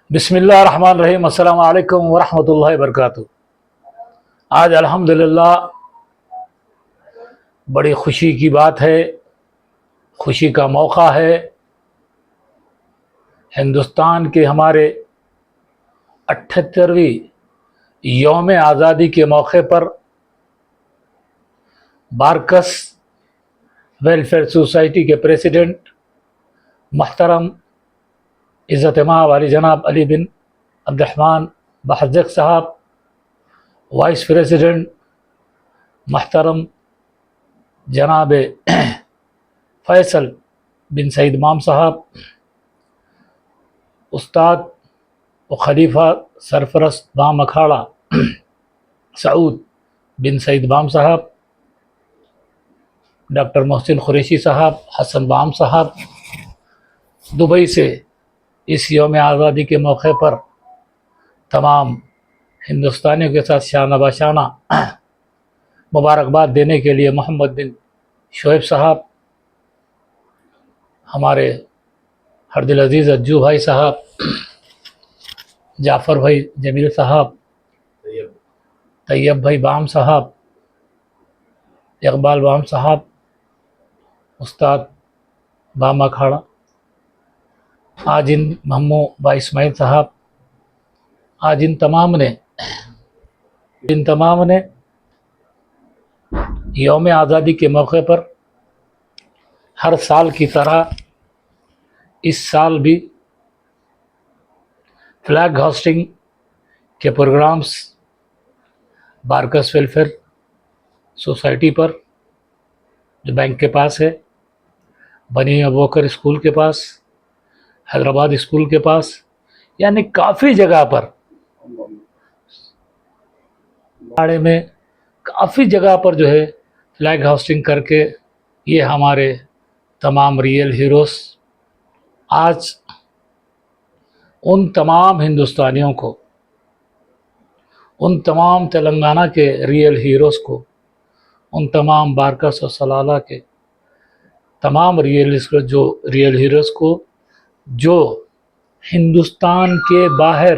بسم اللہ الرحمن الرحیم۔ السلام علیکم ورحمۃ اللہ وبرکاتہ۔ آج الحمدللہ بڑی خوشی کی بات ہے، خوشی کا موقع ہے۔ ہندوستان کے ہمارے 78ویں یوم آزادی کے موقع پر بارکس ویلفیئر سوسائٹی کے پریزیڈنٹ محترم عزت مآب علی جناب علی بن عبد الرحمن بحجک صاحب، وائس پریزیڈنٹ محترم جناب فیصل بن سعید مام صاحب، استاد و خلیفہ سرپرست بام اکھاڑا سعود بن سعید بام صاحب، ڈاکٹر محسن قریشی صاحب، حسن بام صاحب، دبئی سے اس یوم آزادی کے موقع پر تمام ہندوستانیوں کے ساتھ شانہ بشانہ مبارکباد دینے کے لیے محمد بن شعیب صاحب، ہمارے ہردل عزیز اجو بھائی صاحب، جعفر بھائی جمیل صاحب، طیب بھائی بام صاحب، اقبال بام صاحب، استاد بام اکھاڑا، آج ان محمو بھائی اسماعیل صاحب، آج ان تمام نے یوم آزادی کے موقع پر ہر سال کی طرح اس سال بھی فلیگ ہوسٹنگ کے پروگرامز بارکس ویلفیئر سوسائٹی پر، جو بینک کے پاس ہے، بنی ابوبکر اسکول کے پاس، حیدرآباد اسکول کے پاس، یعنی کافی جگہ پر، باڑے میں کافی جگہ پر جو ہے فلیگ ہوسٹنگ کر کے یہ ہمارے تمام ریئل ہیروز، آج ان تمام ہندوستانیوں کو، ان تمام تلنگانہ کے ریئل ہیروز کو، ان تمام بارکس و سلالہ کے تمام ریئل ہیروز کو جو ہندوستان کے باہر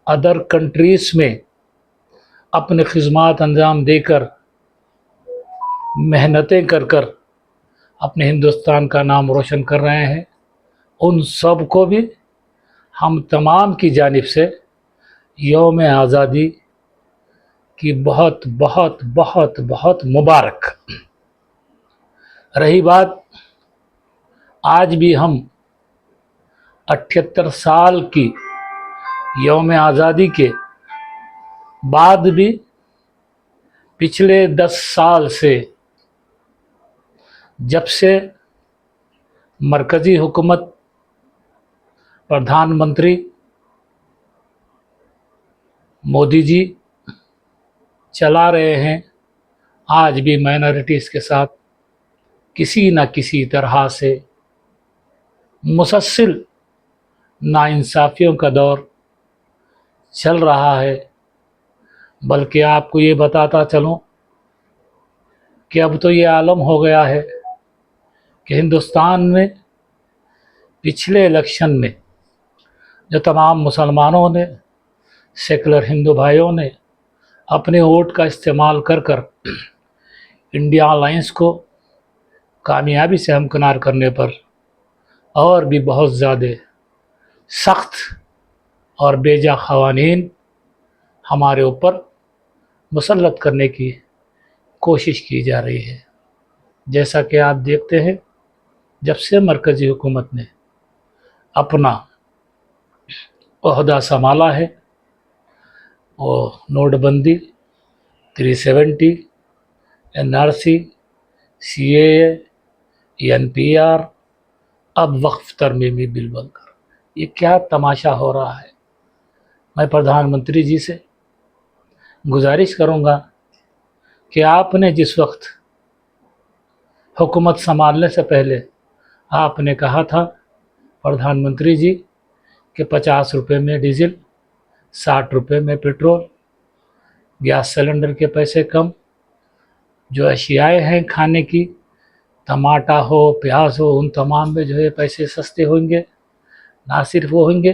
ادر کنٹریز میں اپنے خدمات انجام دے کر، محنتیں کر اپنے ہندوستان کا نام روشن کر رہے ہیں، ان سب کو بھی ہم تمام کی جانب سے یوم آزادی کی بہت بہت بہت بہت مبارک۔ رہی بات، آج بھی ہم 78 سال کی یوم آزادی کے بعد بھی پچھلے 10 سال سے، جب سے مرکزی حکومت پردھان منتری مودی جی چلا رہے ہیں، آج بھی مائنارٹیز کے ساتھ کسی نہ کسی طرح سے مسلسل ناانصافیوں کا دور چل رہا ہے۔ بلکہ آپ کو یہ بتاتا چلوں کہ اب تو یہ عالم ہو گیا ہے کہ ہندوستان میں پچھلے الیکشن میں جو تمام مسلمانوں نے، سیکولر ہندو بھائیوں نے اپنے ووٹ کا استعمال کر انڈیا الائنس کو کامیابی سے ہمکنار کرنے پر، اور بھی بہت زیادہ سخت اور بیجا قوانین ہمارے اوپر مسلط کرنے کی کوشش کی جا رہی ہے۔ جیسا کہ آپ دیکھتے ہیں، جب سے مرکزی حکومت نے اپنا عہدہ سنبھالا ہے، وہ نوٹ بندی، 370، NRC، CAA، NPR، اب وقف ترمیمی بل بن کر، یہ کیا تماشا ہو رہا ہے۔ میں پردھان منتری جی سے گزارش کروں گا کہ آپ نے جس وقت حکومت سنبھالنے سے پہلے آپ نے کہا تھا پردھان منتری جی کہ 50 روپے میں ڈیزل، 60 روپے میں پیٹرول، گیس سلنڈر کے پیسے کم، جو اشیاء ہیں کھانے کی، ٹماٹر ہو، پیاز ہو، ان تمام میں جو ہے پیسے سستے ہوں گے۔ نہ صرف وہ ہوں گے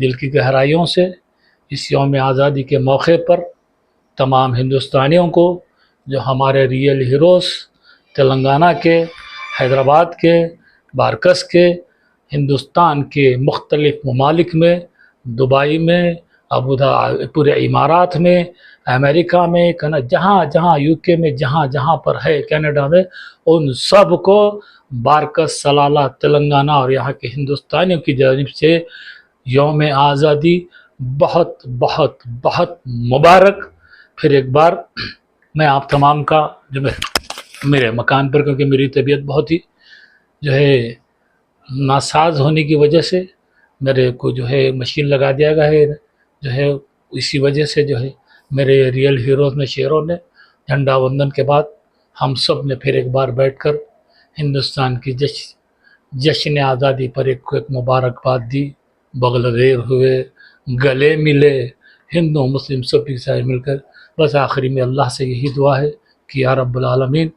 دل کی گہرائیوں سے اس یوم آزادی کے موقع پر تمام ہندوستانیوں کو جو ہمارے ریئل ہیروز تلنگانہ کے، حیدرآباد کے، بارکس کے، ہندوستان کے مختلف ممالک میں، دبئی میں، پورے امارات میں، امریکہ میں، جہاں جہاں یو کے میں، جہاں جہاں پر ہے، کینیڈا میں، ان سب کو بارکس سلالہ تلنگانہ اور یہاں کے ہندوستانیوں کی جانب سے یوم آزادی بہت بہت بہت مبارک۔ پھر ایک بار میں آپ تمام کا جو میرے مکان پر، کیونکہ میری طبیعت بہت ہی جو ہے ناساز ہونے کی وجہ سے میرے کو جو ہے مشین لگا دیا گیا ہے، جو ہے اسی وجہ سے جو ہے میرے ریئل ہیروز میں شیروں نے جھنڈا وندن کے بعد ہم سب نے پھر ایک بار بیٹھ کر ہندوستان کی جشن آزادی پر ایک مبارکباد دی، بغل ہوئے، گلے ملے، ہندو مسلم سب کے ساتھ مل کر۔ بس آخری میں اللہ سے یہی دعا ہے کہ یا رب العالمین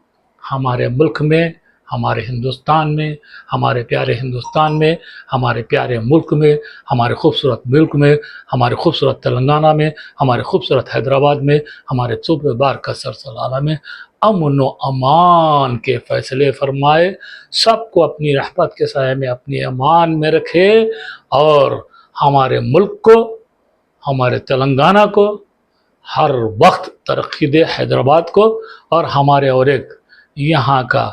ہمارے ملک میں، ہمارے ہندوستان میں، ہمارے پیارے ہندوستان میں، ہمارے پیارے ملک میں، ہمارے خوبصورت ملک میں، ہمارے خوبصورت تلنگانہ میں، ہمارے خوبصورت حیدرآباد میں، ہمارے صوبے بارکس سلالہ میں امن و امان کے فیصلے فرمائے، سب کو اپنی رحمت کے سائے میں اپنی امان میں رکھے، اور ہمارے ملک کو، ہمارے تلنگانہ کو ہر وقت ترقی دے، حیدرآباد کو، اور ہمارے اور ایک یہاں کا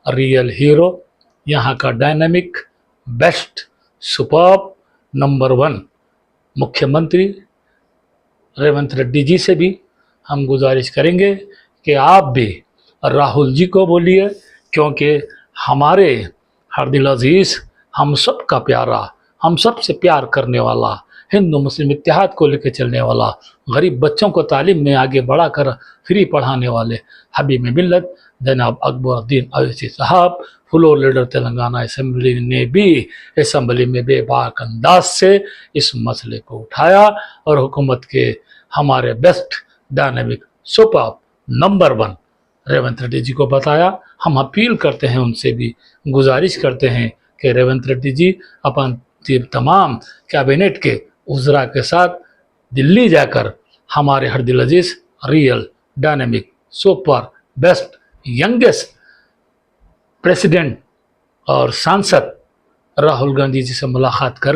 ریئل ہیرو، یہاں کا ڈائنامک، بیسٹ، سپرب، نمبر 1 مکھیہ منتری ریونت ریڈی جی سے بھی ہم گزارش کریں گے کہ آپ بھی راہل جی کو بولیے، کیونکہ ہمارے ہر دل عزیز، ہم سب کا پیارا، ہم سب سے پیار کرنے والا، ہندو مسلم اتحاد کو لے کے چلنے والا، غریب بچوں کو تعلیم میں آگے بڑھا کر فری پڑھانے والے حبیب ملت جناب اکبر الدین اویسی صاحب، فلور لیڈر تلنگانہ اسمبلی نے بھی اسمبلی میں بے باک انداز سے اس مسئلے کو اٹھایا اور حکومت کے ہمارے best dynamic superb number 1 Revanth Reddy ji کو بتایا۔ ہم اپیل کرتے ہیں، ان سے بھی گزارش کرتے ہیں کہ ریونت ریڈی جی اپن تمام کابینٹ کے وزراء کے ساتھ دلی جا کر ہمارے ہر دل عزیز real dynamic super best youngest president اور سانسد راہل گاندھی جی سے ملاقات کر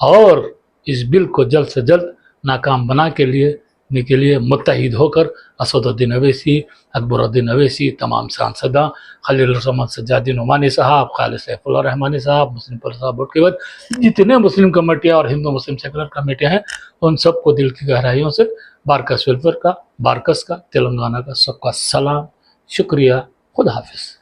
اور اس بل کو جلد سے جلد ناکام بنا کے لیے متحد ہو کر اسد الدین اویسی، اکبر الدین اویسی، تمام سانسداں، خلیل الرحمن سجادی نعمانی صاحب، خالد سیف اللہ رحمانی صاحب، مسلم پر صاحب کے بعد جتنے مسلم کمیٹیاں اور ہندو مسلم سیکولر کمیٹیاں ہیں، ان سب کو دل کی گہرائیوں سے بارکس ویلفیئر کا، بارکس کا، تلنگانہ کا سب کا سلام، شکریہ، خدا حافظ۔